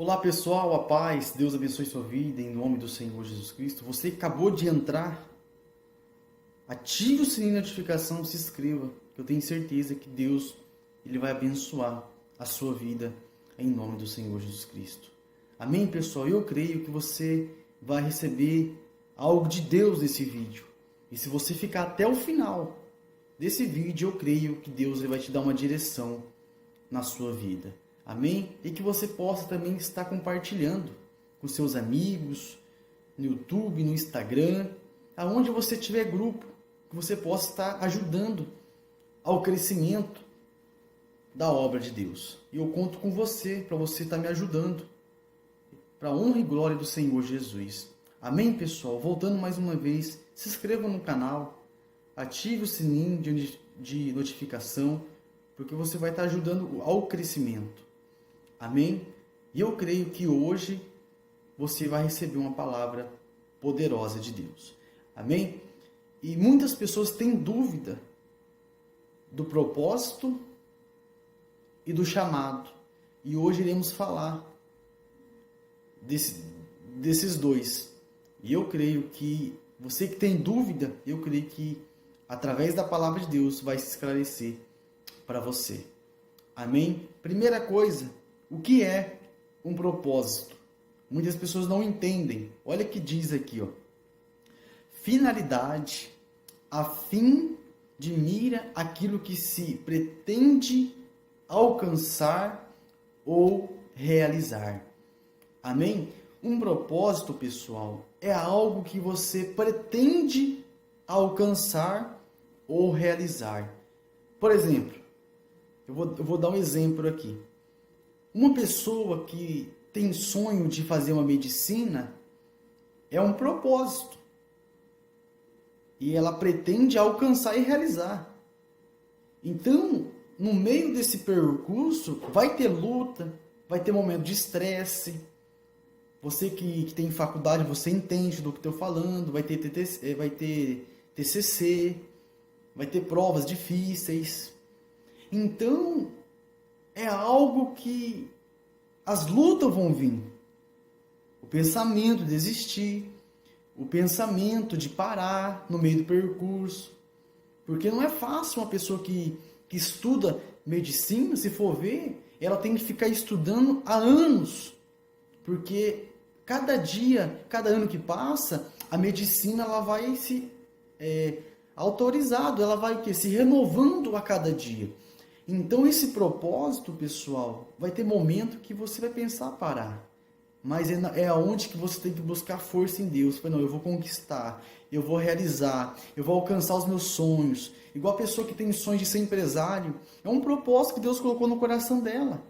Olá pessoal, a paz, Deus abençoe sua vida em nome do Senhor Jesus Cristo. Você que acabou de entrar, ative o sininho de notificação, se inscreva, que eu tenho certeza que Deus ele vai abençoar a sua vida em nome do Senhor Jesus Cristo. Amém, pessoal? Eu creio que você vai receber algo de Deus nesse vídeo. E se você ficar até o final desse vídeo, eu creio que Deus ele vai te dar uma direção na sua vida. Amém? E que você possa também estar compartilhando com seus amigos, no YouTube, no Instagram, aonde você tiver grupo, que você possa estar ajudando ao crescimento da obra de Deus. E eu conto com você, para você estar me ajudando, para a honra e glória do Senhor Jesus. Amém, pessoal? Voltando mais uma vez, se inscreva no canal, ative o sininho de notificação, porque você vai estar ajudando ao crescimento. Amém? E eu creio que hoje você vai receber uma palavra poderosa de Deus. Amém? E muitas pessoas têm dúvida do propósito e do chamado. E hoje iremos falar desses dois. E eu creio que você que tem dúvida, eu creio que através da palavra de Deus vai se esclarecer para você. Amém? Primeira coisa, o que é um propósito? Muitas pessoas não entendem. Olha o que diz aqui, ó. Finalidade, a fim de mira aquilo que se pretende alcançar ou realizar. Amém? Um propósito, pessoal, é algo que você pretende alcançar ou realizar. Por exemplo, eu vou dar um exemplo aqui. Uma pessoa que tem sonho de fazer uma medicina é um propósito. E ela pretende alcançar e realizar. Então, no meio desse percurso, vai ter luta, vai ter momento de estresse. Você que tem faculdade, você entende do que estou falando, vai ter TCC, vai ter provas difíceis. Então, é algo que as lutas vão vir. O pensamento de desistir, o pensamento de parar no meio do percurso. Porque não é fácil uma pessoa que estuda medicina, se for ver, ela tem que ficar estudando há anos. Porque cada dia, cada ano que passa, a medicina ela vai se autorizando, ela vai se renovando a cada dia. Então, esse propósito, pessoal, vai ter momento que você vai pensar parar. Mas é aonde que você tem que buscar força em Deus. Não, eu vou conquistar, eu vou realizar, eu vou alcançar os meus sonhos. Igual a pessoa que tem sonho de ser empresário. É um propósito que Deus colocou no coração dela.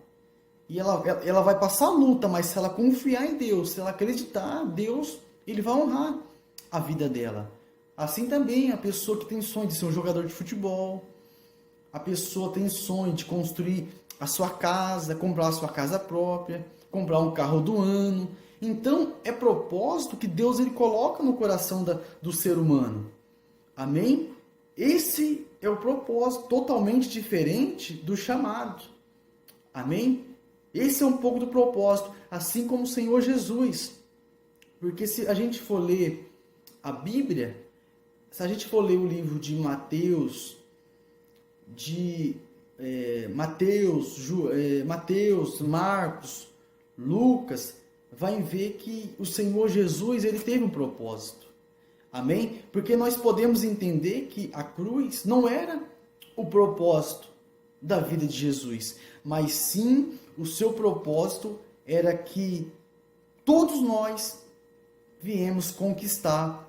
E ela vai passar a luta, mas se ela confiar em Deus, se ela acreditar, Deus, Ele vai honrar a vida dela. Assim também a pessoa que tem sonho de ser um jogador de futebol. A pessoa tem sonho de construir a sua casa, comprar a sua casa própria, comprar um carro do ano. Então, é propósito que Deus ele coloca no coração do ser humano. Amém? Esse é o propósito totalmente diferente do chamado. Amém? Esse é um pouco do propósito, assim como o Senhor Jesus. Porque se a gente for ler a Bíblia, se a gente for ler o livro de Mateus, Mateus, Marcos, Lucas, vai ver que o Senhor Jesus ele teve um propósito. Amém? Porque nós podemos entender que a cruz não era o propósito da vida de Jesus, mas sim o seu propósito era que todos nós viemos conquistar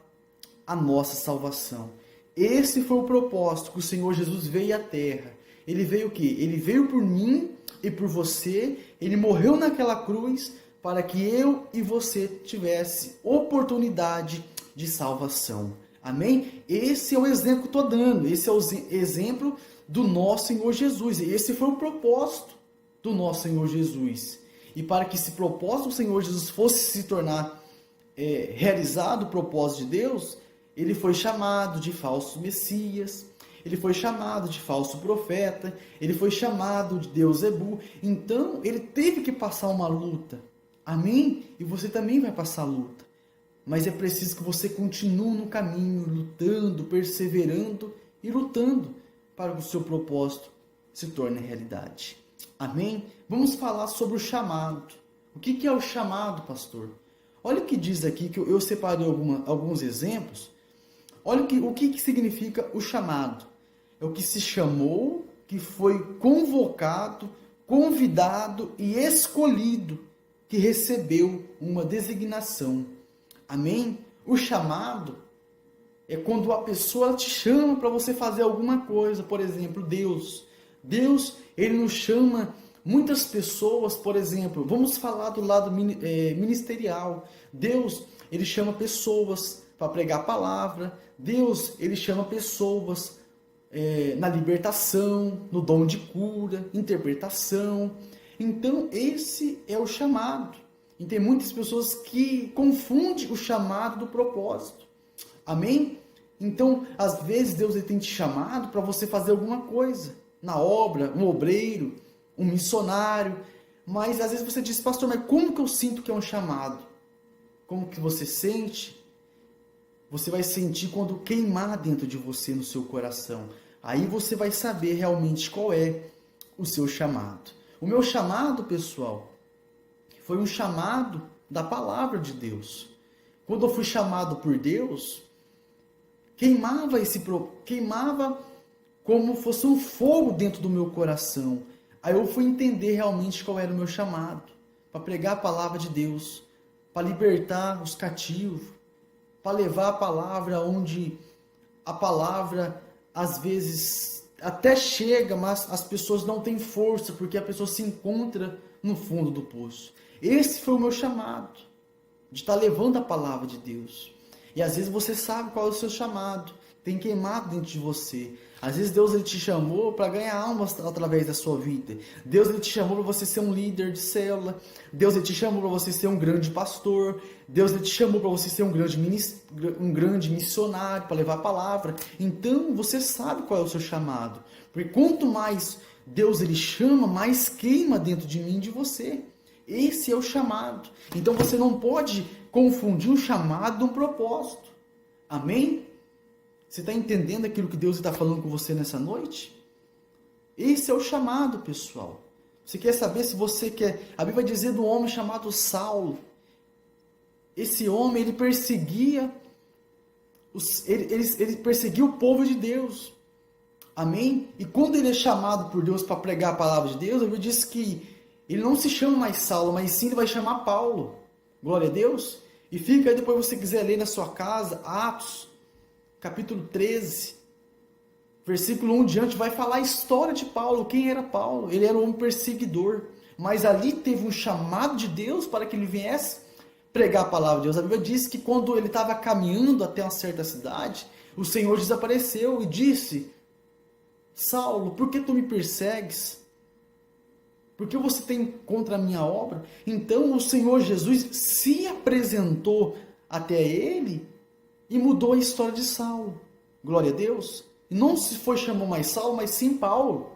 a nossa salvação. Esse foi o propósito que o Senhor Jesus veio à Terra. Ele veio o quê? Ele veio por mim e por você. Ele morreu naquela cruz para que eu e você tivesse oportunidade de salvação. Amém? Esse é o exemplo que eu estou dando. Esse é o exemplo do nosso Senhor Jesus. Esse foi o propósito do nosso Senhor Jesus. E para que esse propósito do Senhor Jesus fosse se tornar realizado, o propósito de Deus, ele foi chamado de falso Messias, ele foi chamado de falso profeta, ele foi chamado de Deus Ebu. Então, ele teve que passar uma luta. Amém? E você também vai passar luta. Mas é preciso que você continue no caminho, lutando, perseverando e lutando para que o seu propósito se torne realidade. Amém? Vamos falar sobre o chamado. O que é o chamado, pastor? Olha o que diz aqui, que eu separei alguns exemplos. Olha o que significa o chamado. É o que se chamou, que foi convocado, convidado e escolhido, que recebeu uma designação. Amém? O chamado é quando a pessoa te chama para você fazer alguma coisa. Por exemplo, Deus. Deus, ele nos chama muitas pessoas, por exemplo, vamos falar do lado ministerial. Deus, ele chama pessoas para pregar a palavra. Deus, ele chama pessoas na libertação, no dom de cura, interpretação. Então, esse é o chamado. E tem muitas pessoas que confundem o chamado do propósito. Amém? Então, às vezes, Deus ele tem te chamado para você fazer alguma coisa. Na obra, um obreiro, um missionário. Mas, às vezes, você diz, pastor, mas como que eu sinto que é um chamado? Como que você sente? Você vai sentir quando queimar dentro de você, no seu coração. Aí você vai saber realmente qual é o seu chamado. O meu chamado, pessoal, foi um chamado da palavra de Deus. Quando eu fui chamado por Deus, queimava como fosse um fogo dentro do meu coração. Aí eu fui entender realmente qual era o meu chamado, para pregar a palavra de Deus, para libertar os cativos, para levar a palavra onde a palavra às vezes até chega, mas as pessoas não têm força, porque a pessoa se encontra no fundo do poço. Esse foi o meu chamado, de estar levando a palavra de Deus. E às vezes você sabe qual é o seu chamado, tem queimado dentro de você. Às vezes Deus ele te chamou para ganhar almas através da sua vida. Deus ele te chamou para você ser um líder de célula. Deus ele te chamou para você ser um grande pastor. Deus ele te chamou para você ser um grande missionário, para levar a palavra. Então você sabe qual é o seu chamado. Porque quanto mais Deus ele chama, mais queima dentro de mim e de você. Esse é o chamado. Então você não pode confundir um chamado de um propósito. Amém? Você está entendendo aquilo que Deus está falando com você nessa noite? Esse é o chamado, pessoal. Você quer saber se você quer... A Bíblia vai dizer do homem chamado Saulo. Esse homem, ele perseguia... Ele perseguia o povo de Deus. Amém? E quando ele é chamado por Deus para pregar a palavra de Deus, a Bíblia diz que ele não se chama mais Saulo, mas sim ele vai chamar Paulo. Glória a Deus. E fica aí, depois você quiser ler na sua casa, Atos, capítulo 13, versículo 1 diante, vai falar a história de Paulo. Quem era Paulo? Ele era um homem perseguidor, mas ali teve um chamado de Deus para que ele viesse pregar a palavra de Deus. A Bíblia diz que quando ele estava caminhando até uma certa cidade, o Senhor desapareceu e disse: Saulo, por que tu me persegues? Por que você tem contra a minha obra? Então o Senhor Jesus se apresentou até ele e mudou a história de Saulo. Glória a Deus. E não se foi chamou mais Saulo, mas sim Paulo.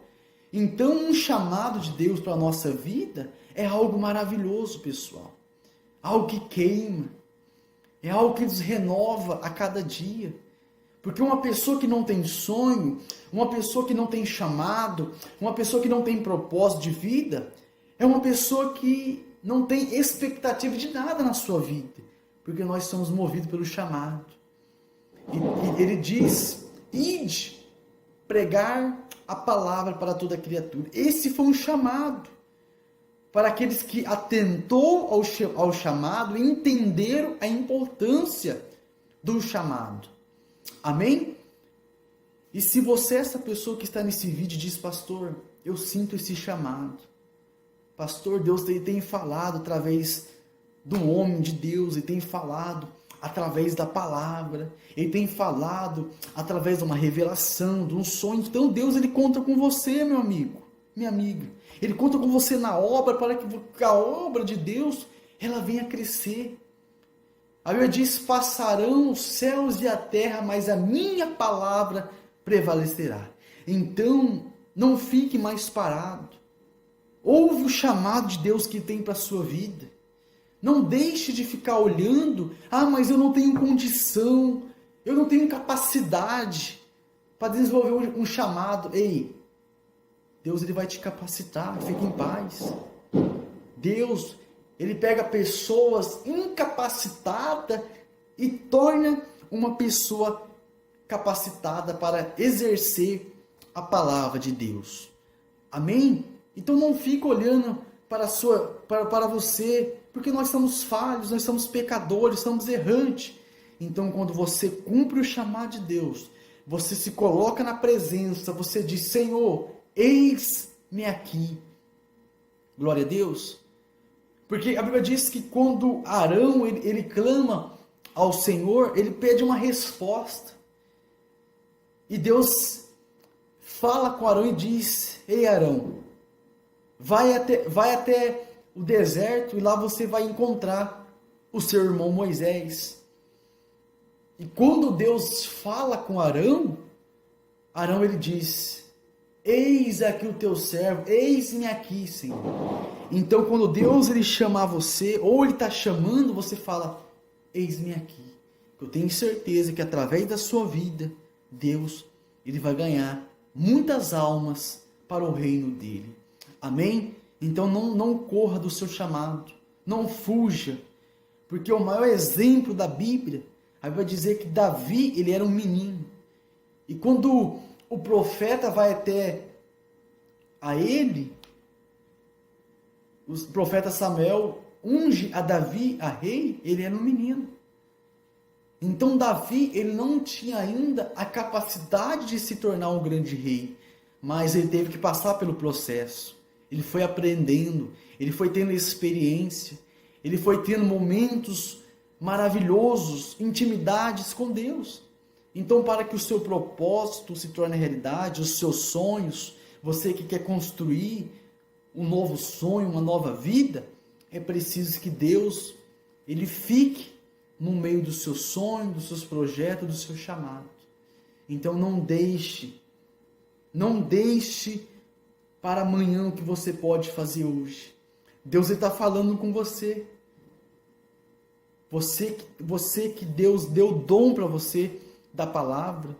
Então um chamado de Deus para a nossa vida é algo maravilhoso, pessoal. Algo que queima. É algo que nos renova a cada dia. Porque uma pessoa que não tem sonho, uma pessoa que não tem chamado, uma pessoa que não tem propósito de vida, é uma pessoa que não tem expectativa de nada na sua vida. Porque nós somos movidos pelo chamado. E ele diz: ide pregar a palavra para toda criatura. Esse foi um chamado para aqueles que atentou ao chamado e entenderam a importância do chamado. Amém? E se você é essa pessoa que está nesse vídeo e diz: pastor, eu sinto esse chamado. Pastor, Deus tem falado através do homem de Deus, Ele tem falado através da palavra, Ele tem falado através de uma revelação, de um sonho. Então Deus ele conta com você, meu amigo, minha amiga. Ele conta com você na obra para que a obra de Deus ela venha crescer. A Bíblia diz: passarão os céus e a terra, mas a minha palavra prevalecerá. Então, não fique mais parado. Ouve o chamado de Deus que tem para a sua vida. Não deixe de ficar olhando, mas eu não tenho condição, eu não tenho capacidade para desenvolver um chamado. Ei, Deus ele vai te capacitar, fique em paz. Deus, ele pega pessoas incapacitadas e torna uma pessoa capacitada para exercer a palavra de Deus. Amém? Então não fique olhando para você, porque nós somos falhos, nós somos pecadores, somos errantes. Então quando você cumpre o chamado de Deus, você se coloca na presença, você diz: Senhor, eis-me aqui. Glória a Deus. Porque a Bíblia diz que quando Arão ele clama ao Senhor, ele pede uma resposta. E Deus fala com Arão e diz: Ei Arão, vai até o deserto e lá você vai encontrar o seu irmão Moisés. E quando Deus fala com Arão, Arão ele diz: Eis aqui o teu servo, eis-me aqui, Senhor. Então quando Deus ele chamar você, ou ele está chamando, você fala: Eis-me aqui. Eu tenho certeza que através da sua vida, Deus ele vai ganhar muitas almas para o reino dele. Amém? Então não corra do seu chamado, não fuja, porque o maior exemplo da Bíblia, aí vai dizer que Davi ele era um menino. E quando o profeta vai até a ele, o profeta Samuel unge a Davi a rei, ele era um menino. Então Davi, ele não tinha ainda a capacidade de se tornar um grande rei, mas ele teve que passar pelo processo. Ele foi aprendendo, ele foi tendo experiência, ele foi tendo momentos maravilhosos, intimidades com Deus. Então, para que o seu propósito se torne realidade, os seus sonhos, você que quer construir um novo sonho, uma nova vida, é preciso que Deus ele fique no meio do seu sonho, dos seus projetos, do seu chamado. Então não deixe para amanhã o que você pode fazer hoje. Deus está falando com você. Você que Deus deu o dom para você da palavra.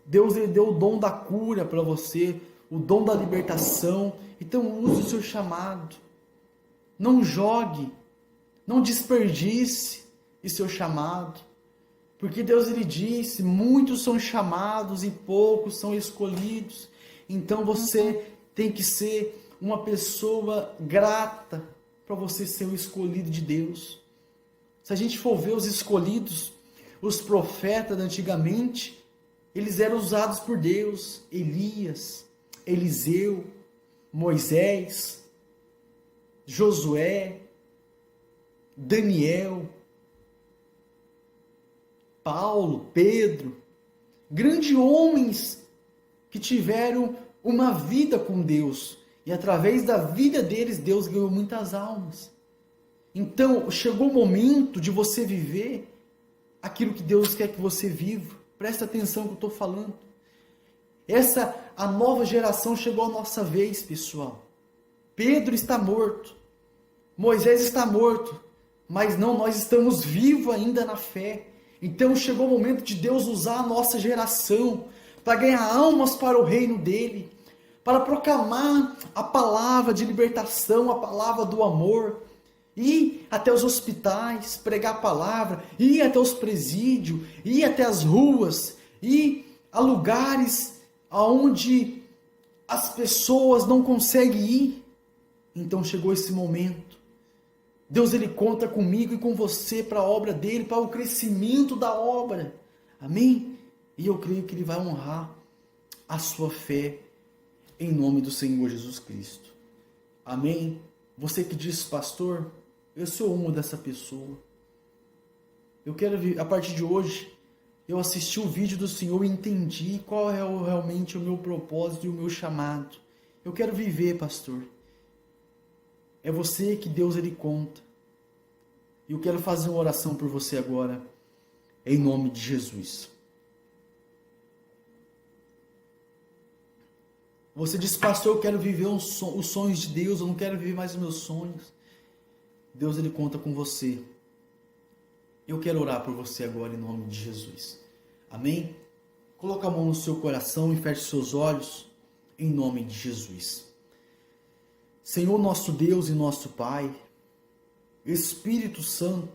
Deus ele deu o dom da cura para você, o dom da libertação. Então use o seu chamado. Não jogue, não desperdice o seu chamado. Porque Deus ele disse: muitos são chamados e poucos são escolhidos. Então você tem que ser uma pessoa grata para você ser o escolhido de Deus. Se a gente for ver os escolhidos, os profetas antigamente, eles eram usados por Deus. Elias, Eliseu, Moisés, Josué, Daniel, Paulo, Pedro, grandes homens que tiveram uma vida com Deus. E através da vida deles, Deus ganhou muitas almas. Então, chegou o momento de você viver aquilo que Deus quer que você viva. Presta atenção no que eu estou falando. A nova geração chegou à nossa vez, pessoal. Pedro está morto. Moisés está morto. Mas não, nós estamos vivos ainda na fé. Então chegou o momento de Deus usar a nossa geração para ganhar almas para o reino dele, para proclamar a palavra de libertação, a palavra do amor, ir até os hospitais, pregar a palavra, ir até os presídios, ir até as ruas, ir a lugares aonde as pessoas não conseguem ir. Então chegou esse momento. Deus ele conta comigo e com você para a obra dele, para o crescimento da obra. Amém? E eu creio que ele vai honrar a sua fé em nome do Senhor Jesus Cristo. Amém? Você que diz: pastor, eu sou uma dessa pessoa. Eu quero, a partir de hoje, eu assisti o vídeo do Senhor e entendi qual é realmente o meu propósito e o meu chamado. Eu quero viver, pastor. É você que Deus ele conta. E eu quero fazer uma oração por você agora, em nome de Jesus. Você diz: pastor, eu quero viver os sonhos de Deus, eu não quero viver mais os meus sonhos. Deus, Ele conta com você. Eu quero orar por você agora em nome de Jesus. Amém? Coloque a mão no seu coração e feche seus olhos em nome de Jesus. Senhor nosso Deus e nosso Pai, Espírito Santo,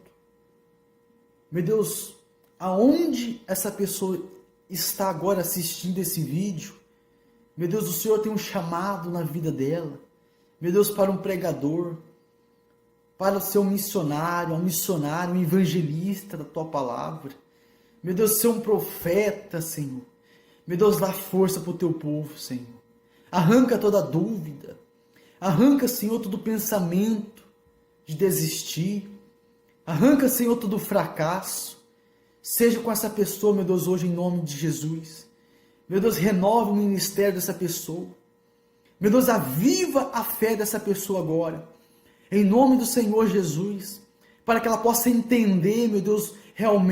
meu Deus, aonde essa pessoa está agora assistindo esse vídeo, meu Deus, o Senhor tem um chamado na vida dela, meu Deus, para um pregador, para ser um missionário, um evangelista da Tua Palavra, meu Deus, ser um profeta, Senhor, meu Deus, dá força para o Teu povo, Senhor, arranca toda dúvida, arranca, Senhor, todo pensamento de desistir, arranca, Senhor, todo fracasso, seja com essa pessoa, meu Deus, hoje em nome de Jesus, meu Deus, renova o ministério dessa pessoa, meu Deus, aviva a fé dessa pessoa agora, em nome do Senhor Jesus, para que ela possa entender, meu Deus, realmente